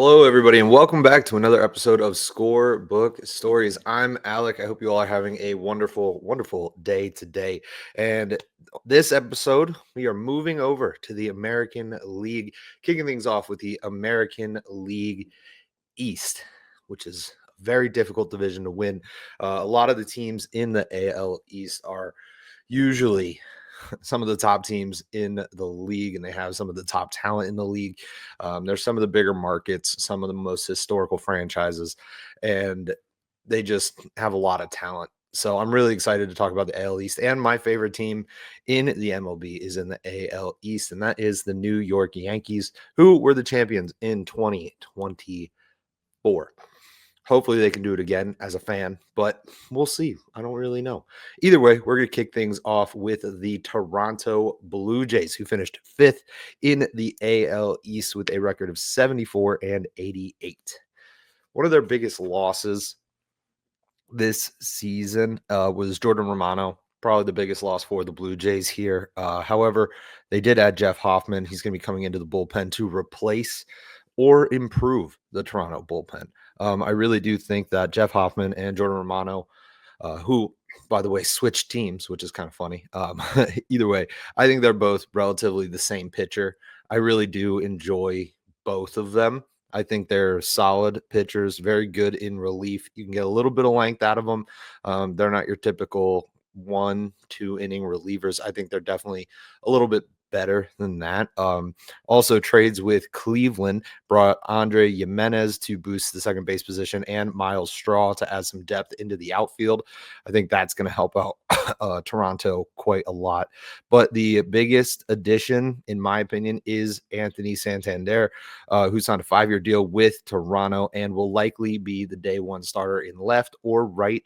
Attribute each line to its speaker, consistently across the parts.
Speaker 1: Hello, everybody, and welcome back to another episode of Scorebook Stories. I'm Alec. I hope you all are having a wonderful, wonderful day today. And this episode, we are moving over to the American League, kicking things off with the American League East, which is a very difficult division to win. A lot of the teams in the AL East are usually some of the top teams in the league, and they have some of the top talent in the league. There's some of the bigger markets, some of the most historical franchises, and they just have a lot of talent. So I'm really excited to talk about the AL East, and my favorite team in the MLB is in the AL East, and that is the New York Yankees, who were the champions in 2024. Hopefully they can do it again as a fan, but we'll see. I don't really know. Either way, we're going to kick things off with the Toronto Blue Jays, who finished fifth in the AL East with a record of 74 and 88. One of their biggest losses this season was Jordan Romano, probably the biggest loss for the Blue Jays here. However, they did add Jeff Hoffman. He's going to be coming into the bullpen to replace or improve the Toronto bullpen. I really do think that Jeff Hoffman and Jordan Romano, who, by the way, switched teams, which is kind of funny. Either way, I think they're both relatively the same pitcher. I really do enjoy both of them. I think they're solid pitchers, very good in relief. You can get a little bit of length out of them. They're not your typical 1-2 inning relievers. I think they're definitely a little bit better than that. Also, trades with Cleveland brought Andre Jimenez to boost the second base position and Miles Straw to add some depth into the outfield. I think that's going to help out Toronto quite a lot. But the biggest addition, in my opinion, is Anthony Santander, who signed a 5-year deal with Toronto and will likely be the day one starter in left or right.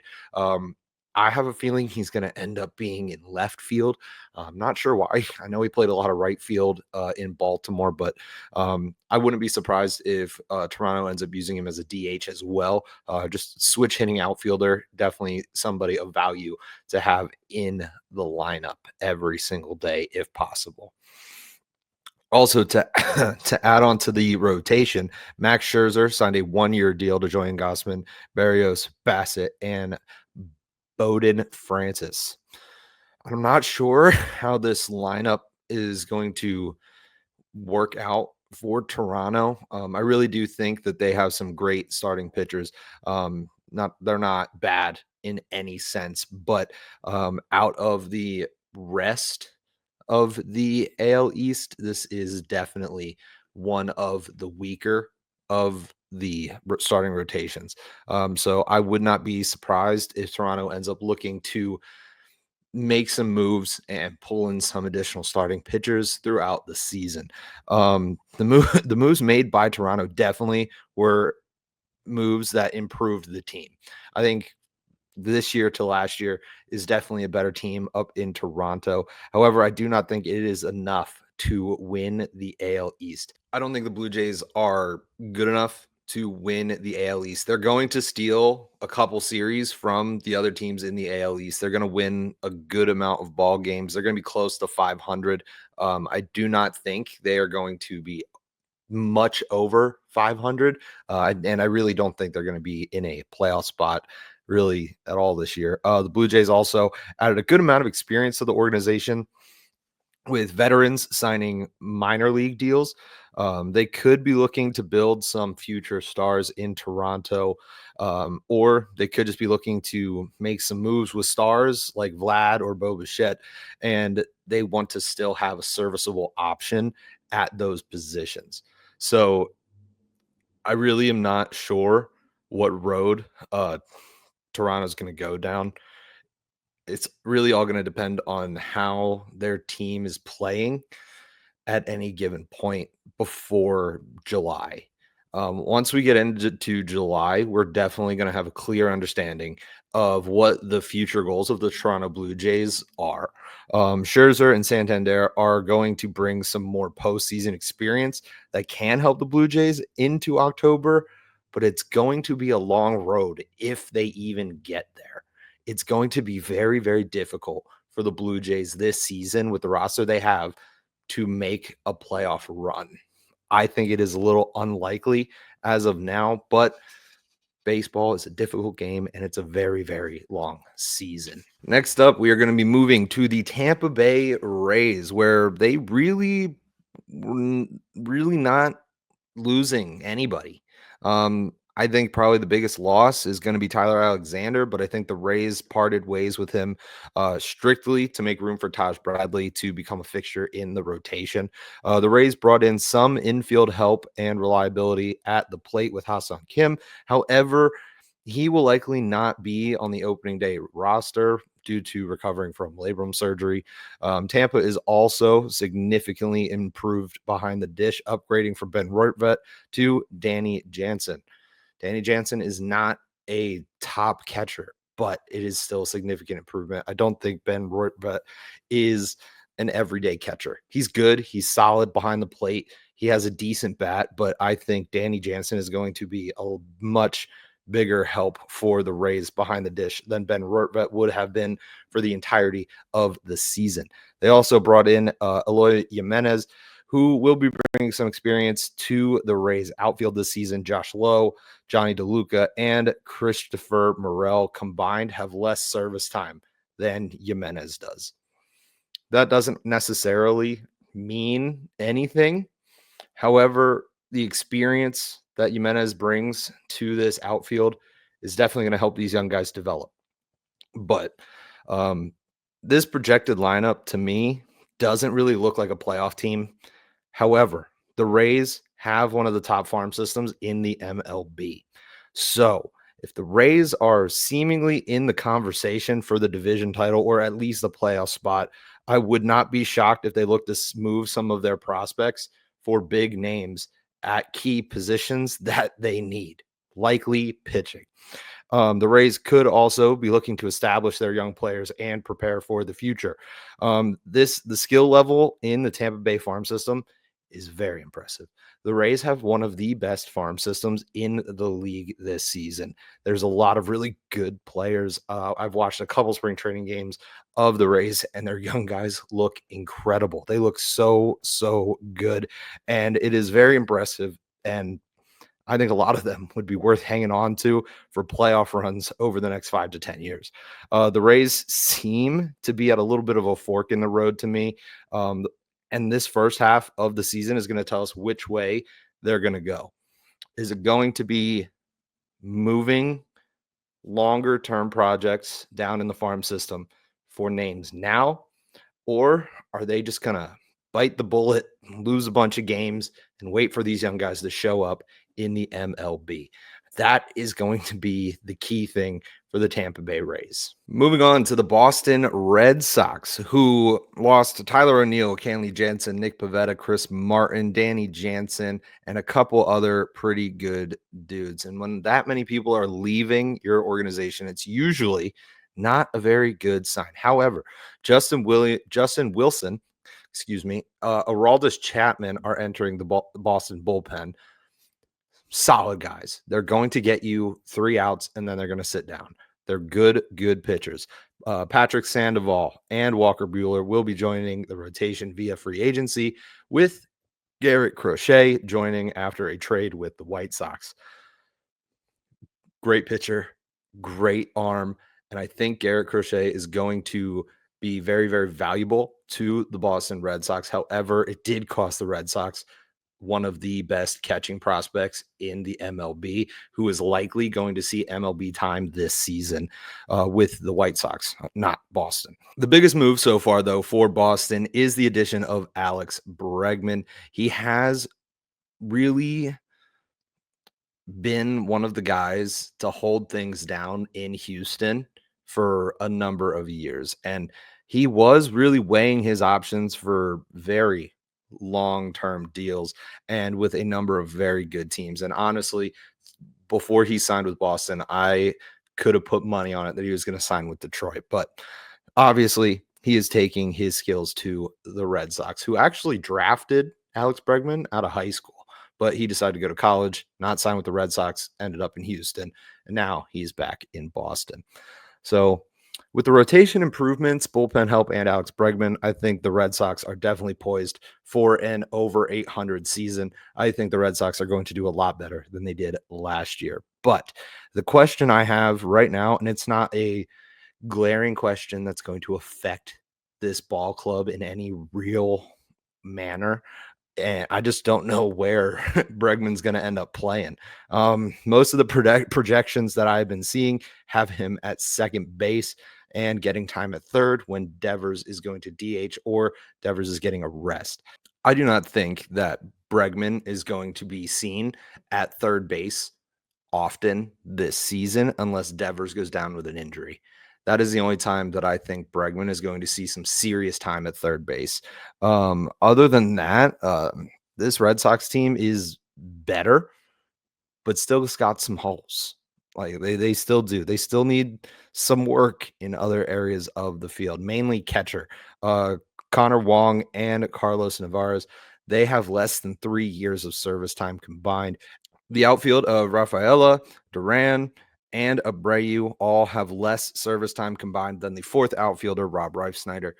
Speaker 1: I have a feeling he's going to end up being in left field. I'm not sure why. I know he played a lot of right field in Baltimore, but I wouldn't be surprised if Toronto ends up using him as a DH as well. Just switch hitting outfielder, definitely somebody of value to have in the lineup every single day if possible. Also, to to add on to the rotation, Max Scherzer signed a 1-year deal to join Gausman, Barrios, Bassett, and Bowden Francis. I'm not sure how this lineup is going to work out for Toronto. I really do think that they have some great starting pitchers. They're not bad in any sense, but out of the rest of the AL East, this is definitely one of the weaker of the starting rotations. So I would not be surprised if Toronto ends up looking to make some moves and pull in some additional starting pitchers throughout the season. The moves made by Toronto definitely were moves that improved the team. I think this year to last year is definitely a better team up in Toronto. However, I do not think it is enough to win the AL East. I don't think the Blue Jays are good enough to win the AL East. They're going to steal a couple series from the other teams in the AL East. They're going to win a good amount of ball games. They're going to be close to 500. I do not think they are going to be much over 500. And I really don't think they're going to be in a playoff spot really at all this year. The Blue Jays also added a good amount of experience to the organization with veterans signing minor league deals. They could be looking to build some future stars in Toronto, or they could just be looking to make some moves with stars like Vlad or Bo Bichette, and they want to still have a serviceable option at those positions. So I really am not sure what road Toronto's going to go down. It's really all going to depend on how their team is playing at any given point before July. Once we get into July, we're definitely going to have a clear understanding of what the future goals of the Toronto Blue Jays are. Scherzer and Santander are going to bring some more postseason experience that can help the Blue Jays into October, but it's going to be a long road if they even get there. It's going to be very, very difficult for the Blue Jays this season with the roster they have to make a playoff run. I think it is a little unlikely as of now, but baseball is a difficult game and it's a very, very long season. Next up, we are going to be moving to the Tampa Bay Rays, where they really not losing anybody. I think probably the biggest loss is going to be Tyler Alexander, but I think the Rays parted ways with him strictly to make room for Taj Bradley to become a fixture in the rotation. The Rays brought in some infield help and reliability at the plate with Hassan Kim. However, he will likely not be on the opening day roster due to recovering from labrum surgery. Tampa is also significantly improved behind the dish, upgrading from Ben Rortvedt to Danny Jansen. Danny Jansen is not a top catcher, but it is still a significant improvement. I don't think Ben Rortvedt is an everyday catcher. He's good. He's solid behind the plate. He has a decent bat, but I think Danny Jansen is going to be a much bigger help for the Rays behind the dish than Ben Rortvedt would have been for the entirety of the season. They also brought in Eloy Jimenez, who will be bringing some experience to the Rays outfield this season. Josh Lowe, Johnny DeLuca, and Christopher Morel combined have less service time than Jimenez does. That doesn't necessarily mean anything. However, the experience that Jimenez brings to this outfield is definitely going to help these young guys develop. But this projected lineup to me doesn't really look like a playoff team. However, the Rays have one of the top farm systems in the MLB. So if the Rays are seemingly in the conversation for the division title or at least the playoff spot, I would not be shocked if they look to move some of their prospects for big names at key positions that they need, likely pitching. The Rays could also be looking to establish their young players and prepare for the future. The skill level in the Tampa Bay farm system is very impressive. The Rays have one of the best farm systems in the league this season. There's a lot of really good players. I've watched a couple spring training games of the Rays, and their young guys look incredible. They look so good, and it is very impressive. And I think a lot of them would be worth hanging on to for playoff runs over the next 5 to 10 years. The Rays seem to be at a little bit of a fork in the road to me. And this first half of the season is going to tell us which way they're going to go. Is it going to be moving longer term projects down in the farm system for names now? Or are they just going to bite the bullet, lose a bunch of games, and wait for these young guys to show up in the MLB? That is going to be the key thing for the Tampa Bay Rays. Moving on to the Boston Red Sox, who lost to Tyler O'Neill, Kenley Jansen, Nick Pivetta, Chris Martin, Danny Jansen, and a couple other pretty good dudes. And when that many people are leaving your organization, it's usually not a very good sign. However, Justin Wilson, Aroldis Chapman are entering the Boston bullpen. Solid guys. They're going to get you 3 outs and then they're going to sit down. They're good pitchers. Patrick Sandoval and Walker Buehler will be joining the rotation via free agency, with Garrett Crochet joining after a trade with the White Sox. Great pitcher, great arm, and I think Garrett Crochet is going to be very, very valuable to the Boston Red Sox. However, it did cost the Red Sox one of the best catching prospects in the MLB, who is likely going to see MLB time this season with the White Sox, not Boston. The biggest move so far, though, for Boston is the addition of Alex Bregman. He has really been one of the guys to hold things down in Houston for a number of years. And he was really weighing his options for very long-term deals and with a number of very good teams. And honestly, before he signed with Boston, I could have put money on it that he was going to sign with Detroit. But obviously, he is taking his skills to the Red Sox, who actually drafted Alex Bregman out of high school. But he decided to go to college, not sign with the Red Sox, ended up in Houston, and now he's back in Boston. So With the rotation improvements, bullpen help, and Alex Bregman, I think the Red Sox are definitely poised for an over 800 season. I think the Red Sox are going to do a lot better than they did last year. But the question I have right now, and it's not a glaring question that's going to affect this ball club in any real manner, and I just don't know where Bregman's going to end up playing. Most of the projections that I've been seeing have him at second base and getting time at third when Devers is going to DH or Devers is getting a rest. I do not think that Bregman is going to be seen at third base often this season unless Devers goes down with an injury. That is the only time that I think Bregman is going to see some serious time at third base. Other than that, this Red Sox team is better, but still has got some holes. Like they still do. They still need some work in other areas of the field, mainly catcher. Connor Wong and Carlos Navarez, they have less than 3 years of service time combined. The outfield of Rafaela, Duran, and Abreu all have less service time combined than the fourth outfielder, Rob Reifsnyder.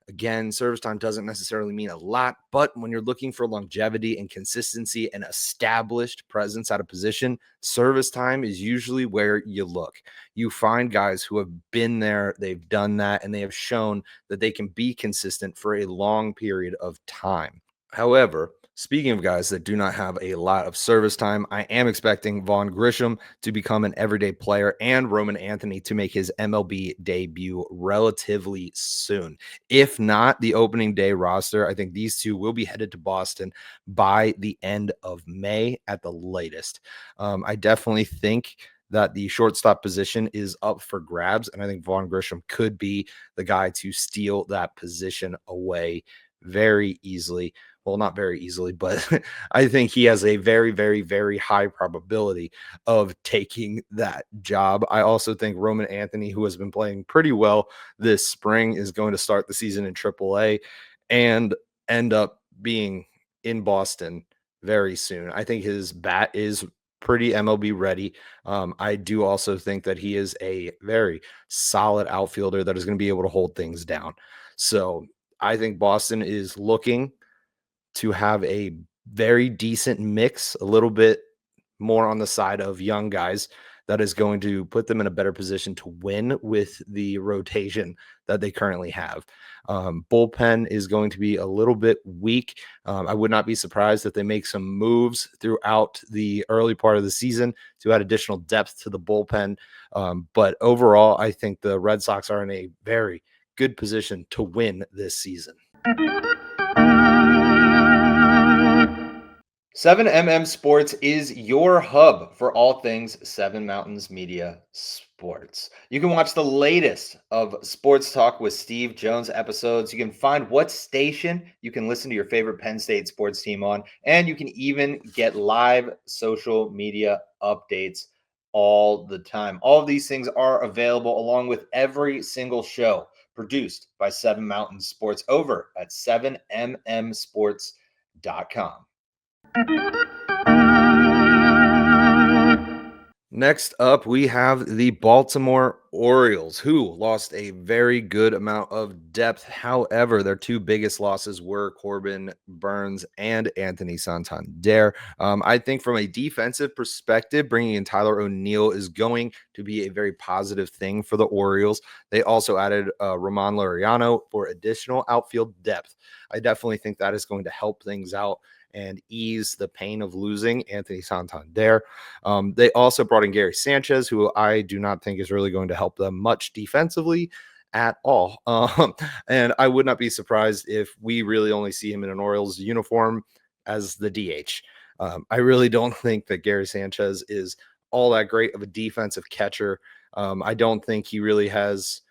Speaker 1: Again, service time doesn't necessarily mean a lot, but when you're looking for longevity and consistency and established presence at a position, service time is usually where you look. You find guys who have been there, they've done that, and they have shown that they can be consistent for a long period of time. However, speaking of guys that do not have a lot of service time, I am expecting Vaughn Grisham to become an everyday player and Roman Anthony to make his MLB debut relatively soon. If not the opening day roster, I think these two will be headed to Boston by the end of May at the latest. I definitely think that the shortstop position is up for grabs, and I think Vaughn Grisham could be the guy to steal that position away very easily. Well, not very easily, but I think he has a very, very, very high probability of taking that job. I also think Roman Anthony, who has been playing pretty well this spring, is going to start the season in AAA and end up being in Boston very soon. I think his bat is pretty MLB ready. I do also think that he is a very solid outfielder that is going to be able to hold things down. So I think Boston is looking to have a very decent mix, a little bit more on the side of young guys that is going to put them in a better position to win with the rotation that they currently have. Bullpen is going to be a little bit weak. I would not be surprised if they make some moves throughout the early part of the season to add additional depth to the bullpen. But overall, I think the Red Sox are in a very good position to win this season. 7MM Sports is your hub for all things Seven Mountains Media Sports. You can watch the latest of Sports Talk with Steve Jones episodes. You can find what station you can listen to your favorite Penn State sports team on, and you can even get live social media updates all the time. All of these things are available along with every single show produced by Seven Mountains Sports over at 7mmsports.com. Next up, we have the Baltimore Orioles, who lost a very good amount of depth. However, their two biggest losses were Corbin Burns and Anthony Santander. I think from a defensive perspective, bringing in Tyler O'Neill is going to be a very positive thing for the Orioles. They also added Ramon Laureano for additional outfield depth. I definitely think that is going to help things out and ease the pain of losing Anthony Santander. They also brought in Gary Sanchez, who I do not think is really going to help them much defensively at all. And I would not be surprised if we really only see him in an Orioles uniform as the DH. I really don't think that Gary Sanchez is all that great of a defensive catcher. I don't think he really has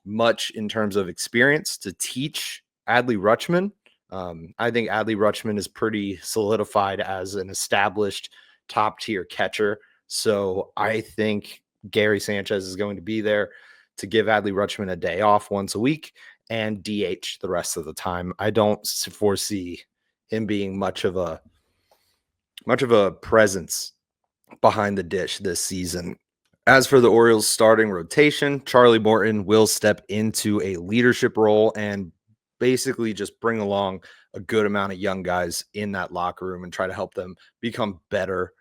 Speaker 1: much in terms of experience to teach Adley Rutschman. I think Adley Rutschman is pretty solidified as an established top tier catcher. So I think Gary Sanchez is going to be there to give Adley Rutschman a day off once a week and DH the rest of the time. I don't foresee him being much of a presence behind the dish this season. As for the Orioles starting rotation, Charlie Morton will step into a leadership role and basically just bring along a good amount of young guys in that locker room and try to help them become better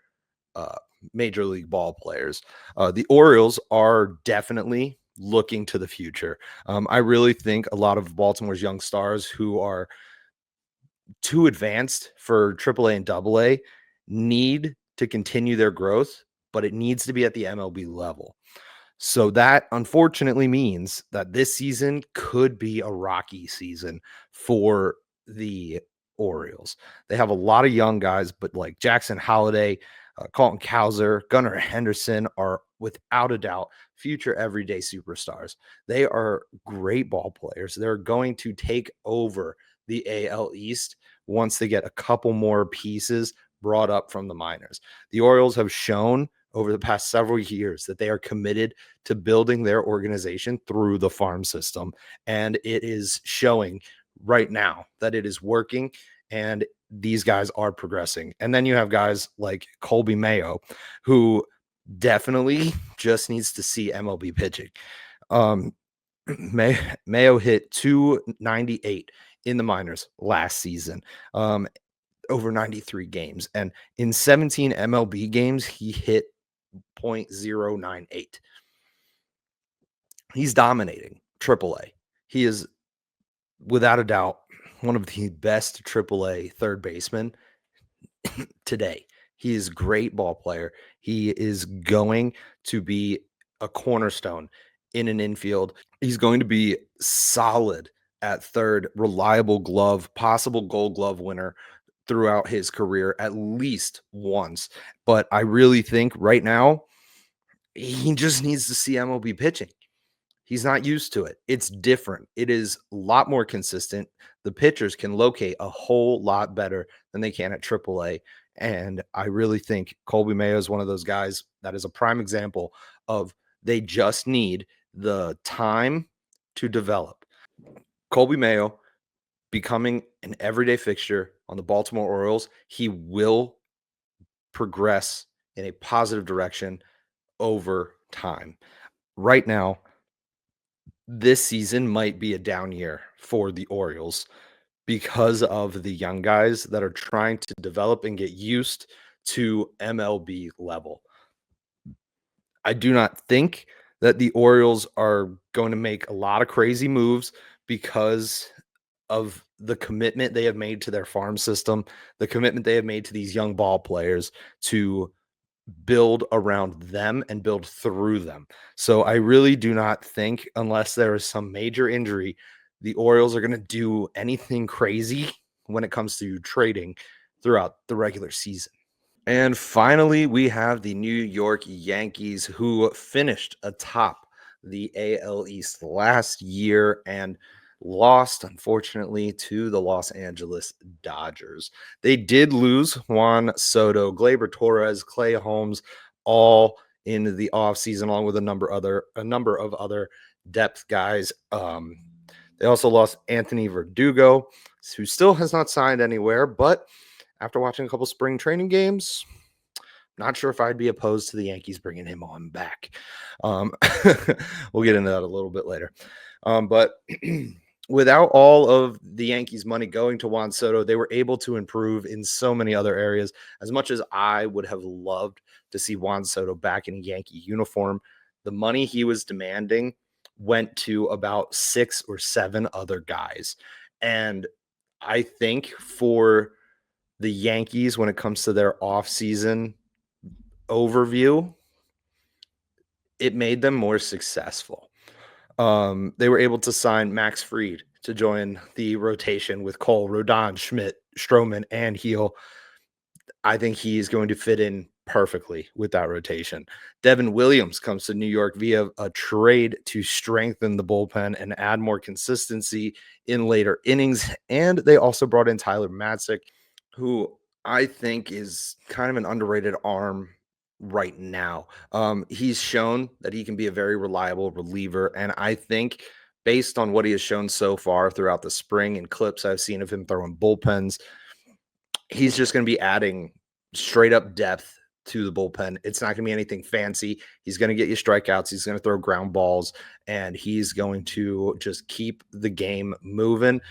Speaker 1: uh, major league ball players. The Orioles are definitely looking to the future. I really think a lot of Baltimore's young stars who are too advanced for AAA and AA need to continue their growth, but it needs to be at the MLB level. So that unfortunately means that this season could be a rocky season for the Orioles. They have a lot of young guys, but like Jackson Holliday, Colton Cowser, Gunnar Henderson are without a doubt future everyday superstars. They are great ball players. They're going to take over the AL East once they get a couple more pieces brought up from the minors. The Orioles have shown over the past several years that they are committed to building their organization through the farm system. And it is showing right now that it is working and these guys are progressing. And then you have guys like Colby Mayo, who definitely just needs to see MLB pitching. Um, Mayo hit 298 in the minors last season, over 93 games. And in 17 MLB games, he hit .098. He's dominating AAA. He is without a doubt one of the best AAA third basemen today. He is a great ball player. He is going to be a cornerstone in an infield. He's going to be solid at third, reliable glove, possible gold glove winner throughout his career at least once. But I really think right now he just needs to see MLB pitching. He's not used to it. It's different. It is a lot more consistent. The pitchers can locate a whole lot better than they can at AAA. And I really think Colby Mayo is one of those guys that is a prime example of they just need the time to develop. Colby Mayo becoming an everyday fixture on the Baltimore Orioles, he will progress in a positive direction over time. Right now, this season might be a down year for the Orioles because of the young guys that are trying to develop and get used to MLB level. I do not think that the Orioles are going to make a lot of crazy moves because of the commitment they have made to their farm system, the commitment they have made to these young ball players to build around them and build through them. So I really do not think, unless there is some major injury, the Orioles are going to do anything crazy when it comes to trading throughout the regular season. And finally, we have the New York Yankees, who finished atop the AL East last year and lost, unfortunately, to the Los Angeles Dodgers. They did lose Juan Soto, Gleyber Torres, Clay Holmes, all in the offseason, along with a number of other depth guys. They also lost Anthony Verdugo, who still has not signed anywhere, but after watching a couple spring training games, not sure if I'd be opposed to the Yankees bringing him on back. Um, we'll get into that a little bit later. But without all of the Yankees' money going to Juan Soto, they were able to improve in so many other areas. As much as I would have loved to see Juan Soto back in a Yankee uniform, the money he was demanding went to about 6 or 7 other guys. And I think for the Yankees, when it comes to their offseason overview, it made them more successful. They were able to sign Max Fried to join the rotation with Cole, Rodon, Schmidt, Stroman, and Heel. I think he's going to fit in perfectly with that rotation. Devin Williams comes to New York via a trade to strengthen the bullpen and add more consistency in later innings. And they also brought in Tyler Matzik, who I think is kind of an underrated arm right now. He's shown that he can be a very reliable reliever. And I think based on what he has shown so far throughout the spring and clips I've seen of him throwing bullpens, he's just going to be adding straight up depth to the bullpen. It's not going to be anything fancy. He's going to get you strikeouts. He's going to throw ground balls, and he's going to just keep the game moving.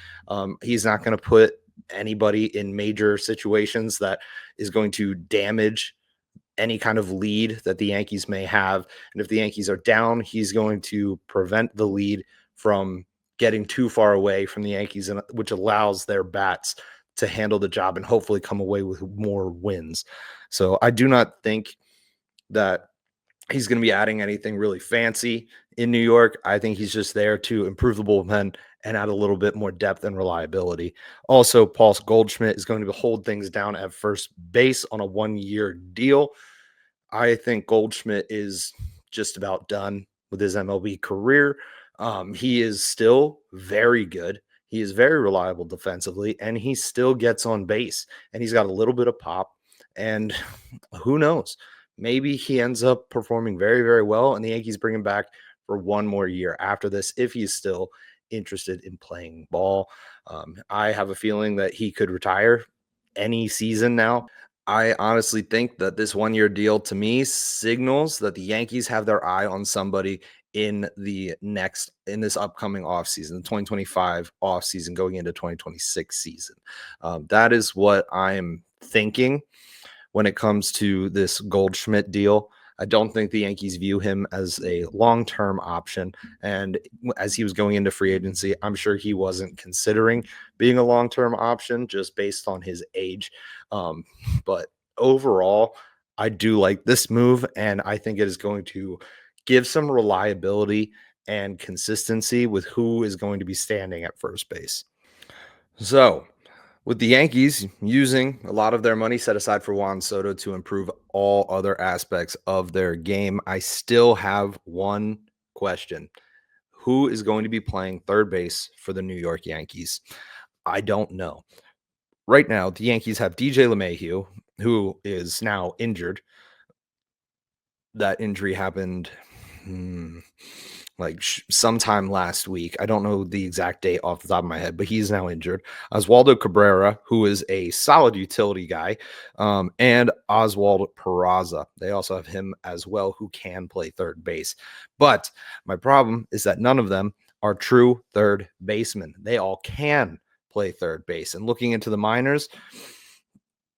Speaker 1: He's not going to put anybody in major situations that is going to damage any kind of lead that the Yankees may have. And if the Yankees are down, he's going to prevent the lead from getting too far away from the Yankees, and which allows their bats to handle the job and hopefully come away with more wins. So I do not think that he's going to be adding anything really fancy in New York. I think he's just there to improve the bullpen and add a little bit more depth and reliability. Also, Paul Goldschmidt is going to hold things down at first base on a 1-year deal. I think Goldschmidt is just about done with his MLB career. He is still very good. He is very reliable defensively, and he still gets on base, and he's got a little bit of pop. And who knows? Maybe he ends up performing very, very well, and the Yankees bring him back for one more year after this if he's still interested in playing ball. I have a feeling that he could retire any season now. I honestly think that this 1-year deal to me signals that the Yankees have their eye on somebody in this upcoming offseason, the 2025 offseason going into 2026 season. That is what I'm thinking when it comes to this Goldschmidt deal. I don't think the Yankees view him as a long-term option. And as he was going into free agency, I'm sure he wasn't considering being a long-term option just based on his age. But overall, I do like this move, and I think it is going to give some reliability and consistency with who is going to be standing at first base. So, with the Yankees using a lot of their money set aside for Juan Soto to improve all other aspects of their game, I still have one question. Who is going to be playing third base for the New York Yankees? I don't know. Right now, the Yankees have DJ LeMahieu, who is now injured. That injury happened sometime last week. I don't know the exact date off the top of my head, but he's now injured. Oswaldo Cabrera, who is a solid utility guy, and Oswald Peraza. They also have him as well, who can play third base. But my problem is that none of them are true third basemen. They all can play third base. And looking into the minors,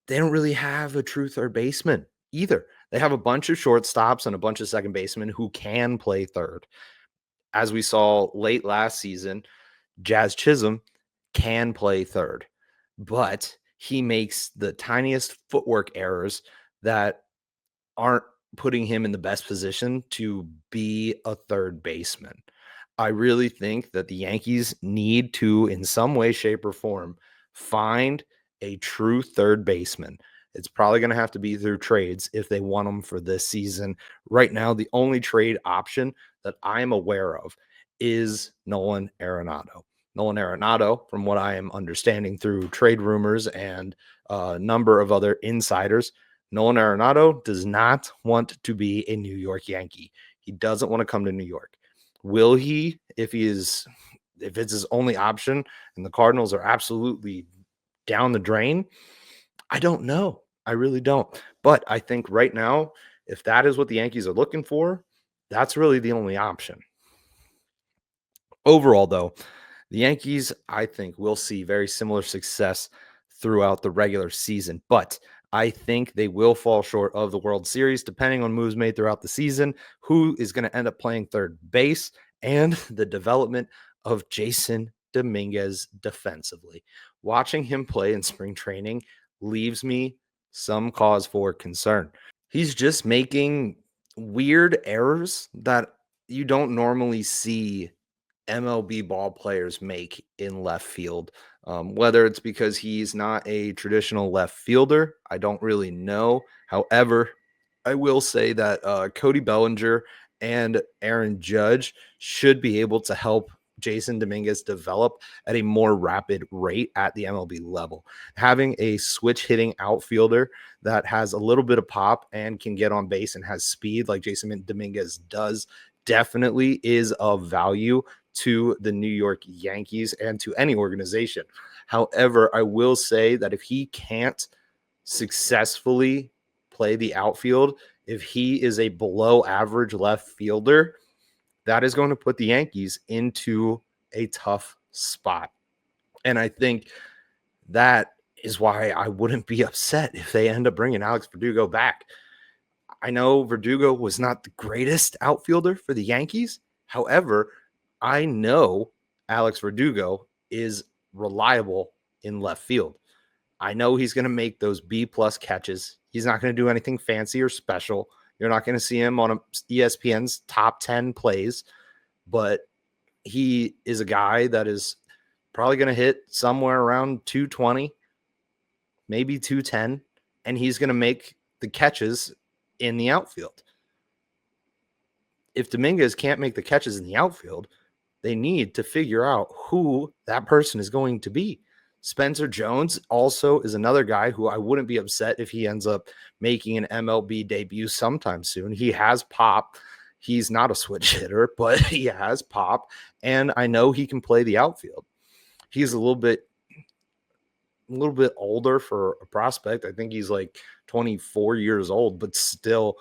Speaker 1: they don't really have a true third baseman either. They have a bunch of shortstops and a bunch of second basemen who can play third. As we saw late last season, Jazz Chisholm can play third, but he makes the tiniest footwork errors that aren't putting him in the best position to be a third baseman. I really think that the Yankees need to, in some way, shape, or form, find a true third baseman. It's probably going to have to be through trades if they want them for this season. Right now, the only trade option that I'm aware of is Nolan Arenado. Nolan Arenado, from what I am understanding through trade rumors and a number of other insiders, Nolan Arenado does not want to be a New York Yankee. He doesn't want to come to New York. Will he, if it's his only option and the Cardinals are absolutely down the drain? I don't know. I really don't. But I think right now, if that is what the Yankees are looking for, that's really the only option. Overall, though, the Yankees, I think, will see very similar success throughout the regular season, but I think they will fall short of the World Series depending on moves made throughout the season, who is going to end up playing third base, and the development of Jason Dominguez defensively. Watching him play in spring training leaves me some cause for concern. He's just making weird errors that you don't normally see MLB ball players make in left field. Whether it's because he's not a traditional left fielder, I don't really know. However, I will say that Cody Bellinger and Aaron Judge should be able to help Jason Dominguez develop at a more rapid rate at the MLB level. Having a switch hitting outfielder that has a little bit of pop and can get on base and has speed like Jason Dominguez does definitely is of value to the New York Yankees and to any organization. However, I will say that if he can't successfully play the outfield, if he is a below average left fielder, that is going to put the Yankees into a tough spot. And I think that is why I wouldn't be upset if they end up bringing Alex Verdugo back. I know Verdugo was not the greatest outfielder for the Yankees. However, I know Alex Verdugo is reliable in left field. I know he's going to make those B plus catches. He's not going to do anything fancy or special. You're not going to see him on ESPN's top 10 plays, but he is a guy that is probably going to hit somewhere around 220, maybe 210, and he's going to make the catches in the outfield. If Dominguez can't make the catches in the outfield, they need to figure out who that person is going to be. Spencer Jones also is another guy who I wouldn't be upset if he ends up making an MLB debut sometime soon. He has pop. He's not a switch hitter, but he has pop, and I know he can play the outfield. He's a little bit older for a prospect. I think he's like 24 years old, but still,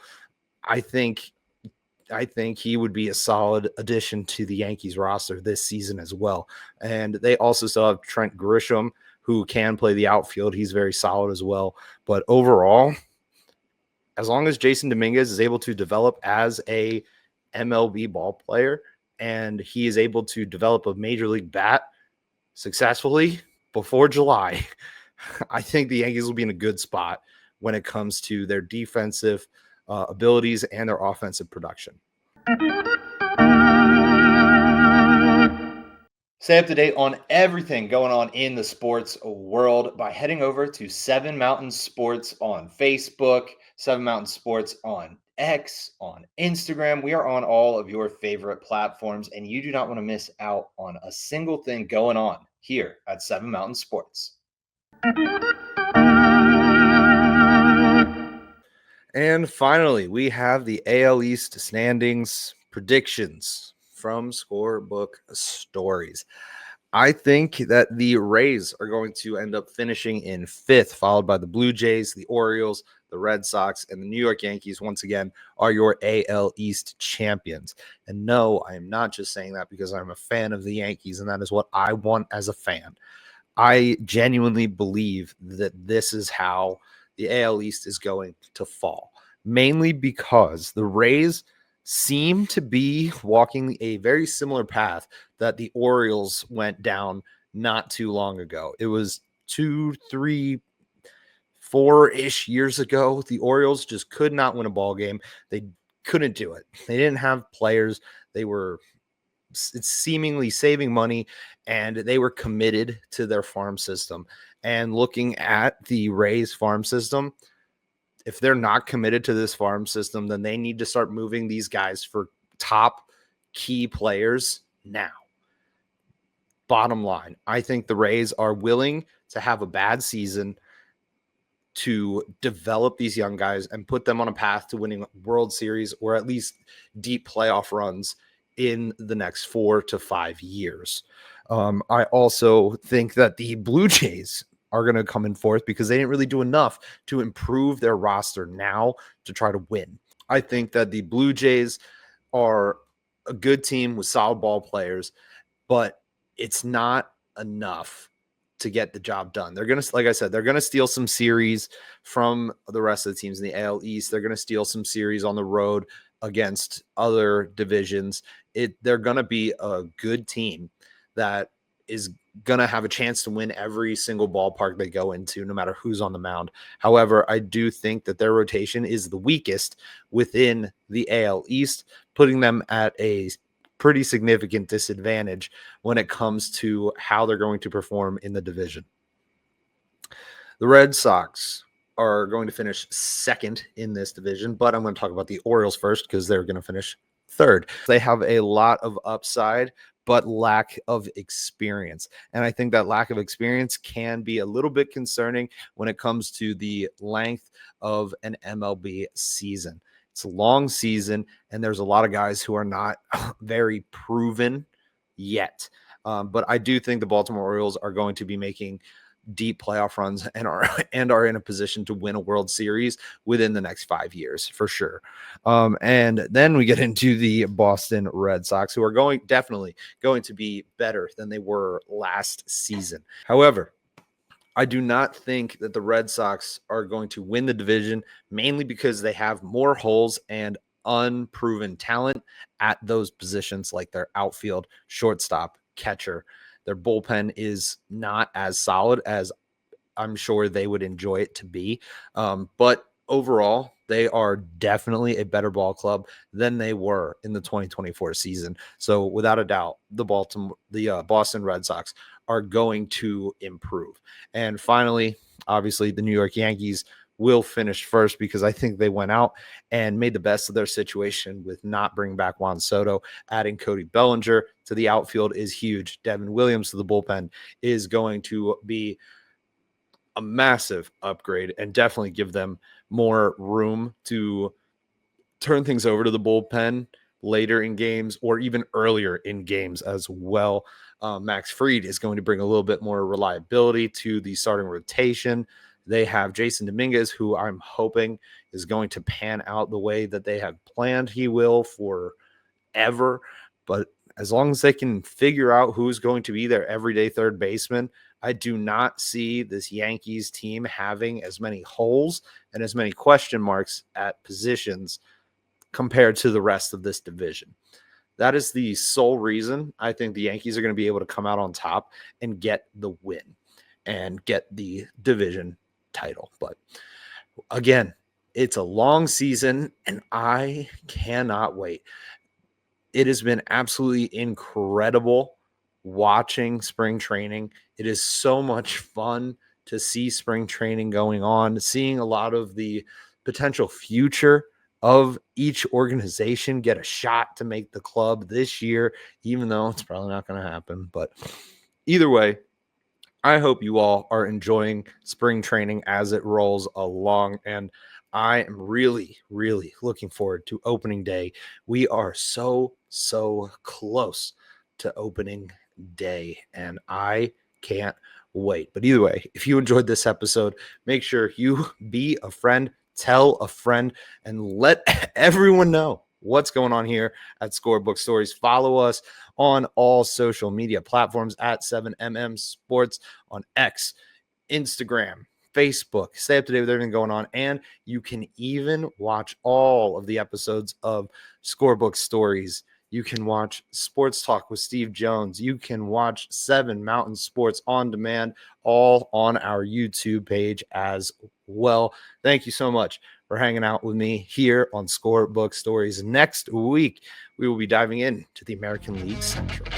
Speaker 1: I think he would be a solid addition to the Yankees roster this season as well. And they also still have Trent Grisham, who can play the outfield. He's very solid as well. But overall, as long as Jason Dominguez is able to develop as a MLB ball player and he is able to develop a major league bat successfully before July, I think the Yankees will be in a good spot when it comes to their defensive abilities and their offensive production. Stay up to date on everything going on in the sports world by heading over to 7 Mountain Sports on Facebook, 7 Mountain Sports on X, on Instagram. We are on all of your favorite platforms, and you do not want to miss out on a single thing going on here at 7 Mountain Sports. And finally, we have the AL East standings predictions from Scorebook Stories. I think that the Rays are going to end up finishing in 5th, followed by the Blue Jays, the Orioles, the Red Sox, and the New York Yankees, once again, are your AL East champions. And no, I am not just saying that because I'm a fan of the Yankees, and that is what I want as a fan. I genuinely believe that this is how the AL East is going to fall, mainly because the Rays seem to be walking a very similar path that the Orioles went down not too long ago. It was 2, 3, 4-ish years ago. The Orioles just could not win a ball game. They couldn't do it. They didn't have players. They were seemingly saving money, and they were committed to their farm system. And looking at the Rays farm system, if they're not committed to this farm system, then they need to start moving these guys for top key players now. Bottom line, I think the Rays are willing to have a bad season to develop these young guys and put them on a path to winning World Series or at least deep playoff runs in the next 4 to 5 years. I also think that the Blue Jays are going to come in 4th because they didn't really do enough to improve their roster now to try to win. I think that the Blue Jays are a good team with solid ball players, but it's not enough to get the job done. They're going to, like I said, they're going to steal some series from the rest of the teams in the AL East. They're going to steal some series on the road against other divisions. They're going to be a good team that is going to have a chance to win every single ballpark they go into, no matter who's on the mound. However, I do think that their rotation is the weakest within the AL East, putting them at a pretty significant disadvantage when it comes to how they're going to perform in the division. The Red Sox are going to finish 2nd in this division, but I'm going to talk about the Orioles first because they're going to finish 3rd. They have a lot of upside, but lack of experience. And I think that lack of experience can be a little bit concerning when it comes to the length of an MLB season. It's a long season, and there's a lot of guys who are not very proven yet. But I do think the Baltimore Orioles are going to be making deep playoff runs and are in a position to win a World Series within the next 5 years for sure. And then we get into the Boston Red Sox, who are definitely going to be better than they were last season. However, I do not think that the Red Sox are going to win the division, mainly because they have more holes and unproven talent at those positions, like their outfield, shortstop, catcher. Their bullpen is not as solid as I'm sure they would enjoy it to be. But overall, they are definitely a better ball club than they were in the 2024 season. So without a doubt, the Boston Red Sox are going to improve. And finally, obviously, the New York Yankees will finish first because I think they went out and made the best of their situation with not bringing back Juan Soto. Adding Cody Bellinger to the outfield is huge. Devin Williams to the bullpen is going to be a massive upgrade and definitely give them more room to turn things over to the bullpen later in games or even earlier in games as well. Max Fried is going to bring a little bit more reliability to the starting rotation. They have Jason Dominguez, who I'm hoping is going to pan out the way that they have planned he will forever. But as long as they can figure out who's going to be their everyday third baseman, I do not see this Yankees team having as many holes and as many question marks at positions compared to the rest of this division. That is the sole reason I think the Yankees are going to be able to come out on top and get the win and get the division title. But again, it's a long season and I cannot wait. It has been absolutely incredible watching spring training. It is so much fun to see spring training going on, seeing a lot of the potential future of each organization get a shot to make the club this year, even though it's probably not going to happen. But either way, I hope you all are enjoying spring training as it rolls along. And I am really, really looking forward to opening day. We are so close to opening day, and I can't wait. But either way, if you enjoyed this episode, make sure you be a friend, tell a friend, and let everyone know what's going on here at Scorebook Stories. Follow us on all social media platforms at 7MM Sports on X, Instagram, Facebook. Stay up to date with everything going on. And you can even watch all of the episodes of Scorebook Stories. You can watch Sports Talk with Steve Jones. You can watch 7 Mountain Sports on demand, all on our YouTube page as well. Thank you so much for hanging out with me here on Scorebook Stories. Next week, we will be diving into the American League Central.